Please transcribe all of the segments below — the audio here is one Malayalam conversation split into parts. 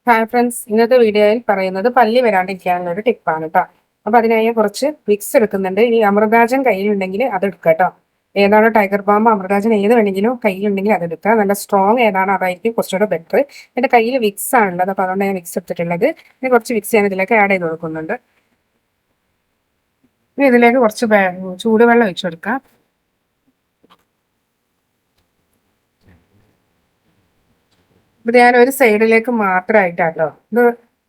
ഹായ് ഫ്രണ്ട്സ്, ഇന്നത്തെ വീഡിയോയിൽ പറയുന്നത് പല്ലി വരാണ്ടിരിക്കാനുള്ള ഒരു ടിപ്പാണ് കേട്ടോ. അപ്പൊ അതിനായി കുറച്ച് വിക്സ് എടുക്കുന്നുണ്ട്. ഈ അമൃതാജൻ കയ്യിലുണ്ടെങ്കിൽ അത് എടുക്കുക കേട്ടോ. ഏതാണ് ടൈഗർ ബാമ്പ്, അമൃതാജൻ ഏത് വേണമെങ്കിലും കയ്യിലുണ്ടെങ്കിൽ അത് എടുക്കുക. നല്ല സ്ട്രോങ് ഏതാണ് അതായിരിക്കും കുറച്ചുകൂടെ ബെറ്റർ. എന്റെ കയ്യിൽ വിക്സ് ആണുള്ളത്, അപ്പൊ അതുകൊണ്ട് ഞാൻ വിക്സ് എടുത്തിട്ടുള്ളത്. ഇനി കുറച്ച് വിക്സ് ഞാൻ ഇതിലേക്ക് ആഡ് ചെയ്ത് കൊടുക്കുന്നുണ്ട്. ഇനി ഇതിലേക്ക് കുറച്ച് ചൂടുവെള്ളം ഒഴിച്ചു കൊടുക്കാം. ഇത് ഞാൻ ഒരു സൈഡിലേക്ക് മാത്രമായിട്ടാട്ടോ. ഇത്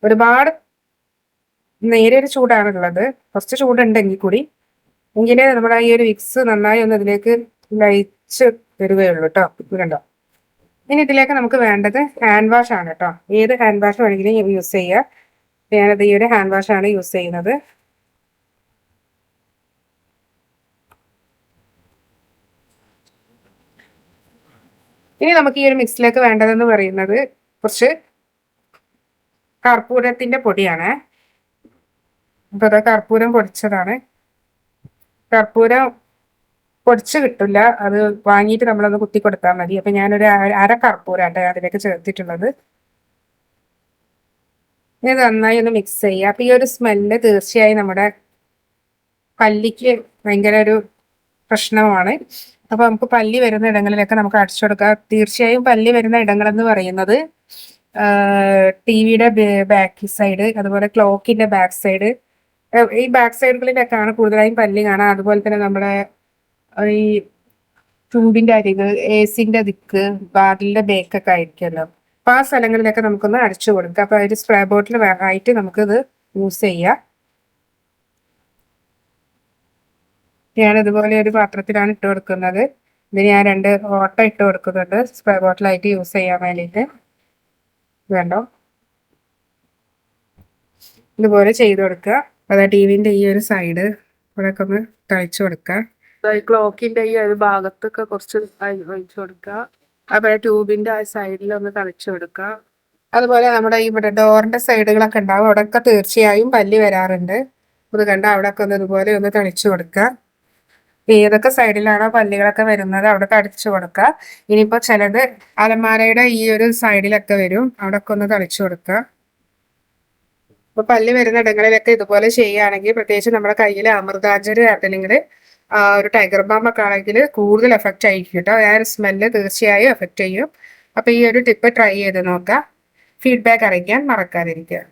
ഒരുപാട് നേരിയൊരു ചൂടാണുള്ളത്. കുറച്ച് ചൂടുണ്ടെങ്കിൽ കൂടി എങ്കിലേ നമ്മുടെ ഈ ഒരു വിക്സ് നന്നായി ഒന്ന് ഇതിലേക്ക് ലയിച്ച് തരുകയുള്ളൂ കേട്ടോ. ഇത് കണ്ടോ. ഇനി ഇതിലേക്ക് നമുക്ക് വേണ്ടത് ഹാൻഡ് വാഷ് ആണ് കേട്ടോ. ഏത് ഹാൻഡ് വാഷ് വേണമെങ്കിലും യൂസ് ചെയ്യുക. ഞാനത് ഈ ഒരു ഹാൻഡ് വാഷ് ആണ് യൂസ് ചെയ്യുന്നത്. ഇനി നമുക്ക് ഈ ഒരു മിക്സിലേക്ക് വേണ്ടതെന്ന് പറയുന്നത് കുറച്ച് കർപ്പൂരത്തിന്റെ പൊടിയാണ്. അപ്പൊ അത് കർപ്പൂരം പൊടിച്ചതാണ്. കർപ്പൂരം പൊടിച്ച് കിട്ടില്ല, അത് വാങ്ങിയിട്ട് നമ്മളൊന്ന് കുത്തി കൊടുത്താൽ മതി. അപ്പൊ ഞാനൊരു അര കർപ്പൂരാണ് അതിലേക്ക് ചേർത്തിട്ടുള്ളത്. ഇത് നന്നായി ഒന്ന് മിക്സ് ചെയ്യുക. അപ്പൊ ഈ ഒരു സ്മെല്ല് തീർച്ചയായും നമ്മുടെ പല്ലിക്ക് ഭയങ്കര ഒരു പ്രശ്നമാണ്. അപ്പൊ നമുക്ക് പല്ലി വരുന്ന ഇടങ്ങളിലൊക്കെ നമുക്ക് അടിച്ചു കൊടുക്കാം. തീർച്ചയായും പല്ലി വരുന്ന ഇടങ്ങളെന്ന് പറയുന്നത് ടിവിയുടെ ബാക്ക് സൈഡ്, അതുപോലെ ക്ലോക്കിന്റെ ബാക്ക് സൈഡ്, ഈ ബാക്ക് സൈഡുകളിലൊക്കെയാണ് കൂടുതലായും പല്ലി കാണാം. അതുപോലെ തന്നെ നമ്മുടെ ഈ ട്യൂബിന്റെ അരിക്, എസിന്റെ ദിക്ക്, വാതിലിന്റെ ബേക്കൊക്കെ ആയിരിക്കുമല്ലോ. അപ്പൊ ആ സ്ഥലങ്ങളിലൊക്കെ നമുക്കൊന്ന് അടിച്ചു കൊടുക്കാം. അപ്പൊ ഒരു സ്പ്രേ ബോട്ടിൽ ആയിട്ട് നമുക്കിത് യൂസ് ചെയ്യാം. ഞാൻ ഇതുപോലെ ഒരു പാത്രത്തിലാണ് ഇട്ട് കൊടുക്കുന്നത്. ഇതിന് ഞാൻ 2 ഓട്ട ഇട്ട് കൊടുക്കുന്നുണ്ട്, സ്പ്രേ ബോട്ടിലായിട്ട് യൂസ് ചെയ്യാൻ വേണ്ടിയിട്ട്. വേണ്ടോ, ഇതുപോലെ ചെയ്ത് കൊടുക്കുക. അതാ ടിവിന്റെ ഈ ഒരു സൈഡ് ഇവിടെയൊക്കെ ഒന്ന് തളിച്ചു കൊടുക്കുക. ക്ലോക്കിന്റെ ഈ ഒരു ഭാഗത്തൊക്കെ കുറച്ച് ഒഴിച്ചു കൊടുക്കുക. അതുപോലെ ട്യൂബിന്റെ ആ സൈഡിൽ ഒന്ന് തളിച്ചു കൊടുക്കുക. അതുപോലെ നമ്മുടെ ഇവിടെ ഡോറിന്റെ സൈഡുകളൊക്കെ ഉണ്ടാവും, അവിടെയൊക്കെ തീർച്ചയായും പല്ലി വരാറുണ്ട്. ഇത് കണ്ട അവിടെയൊക്കെ ഒന്ന് ഇതുപോലെ ഒന്ന് തളിച്ചു കൊടുക്കുക. ഏതൊക്കെ സൈഡിലാണോ പല്ലികളൊക്കെ വരുന്നത് അവിടെ തളിച്ചു കൊടുക്കുക. ഇനിയിപ്പോ ചിലത് അലമാരയുടെ ഈ ഒരു സൈഡിലൊക്കെ വരും, അവിടെയൊക്കെ ഒന്ന് തളിച്ചു കൊടുക്കുക. അപ്പൊ പല്ലി വരുന്ന ഇടങ്ങളിലൊക്കെ ഇതുപോലെ ചെയ്യുകയാണെങ്കിൽ, പ്രത്യേകിച്ച് നമ്മുടെ കയ്യിൽ അമൃതാഞ്ജലി അല്ലെങ്കിൽ ഒരു ടൈഗർ ബാം ഒക്കെ ആണെങ്കിൽ കൂടുതൽ എഫക്റ്റ് ആയിരിക്കും കേട്ടോ. ആ ഒരു സ്മെല്ല് തീർച്ചയായും എഫക്റ്റ് ചെയ്യും. അപ്പൊ ഈ ഒരു ടിപ്പ് ട്രൈ ചെയ്ത് നോക്കുക. ഫീഡ്ബാക്ക് അറിയിക്കാൻ മറക്കാതിരിക്കുക.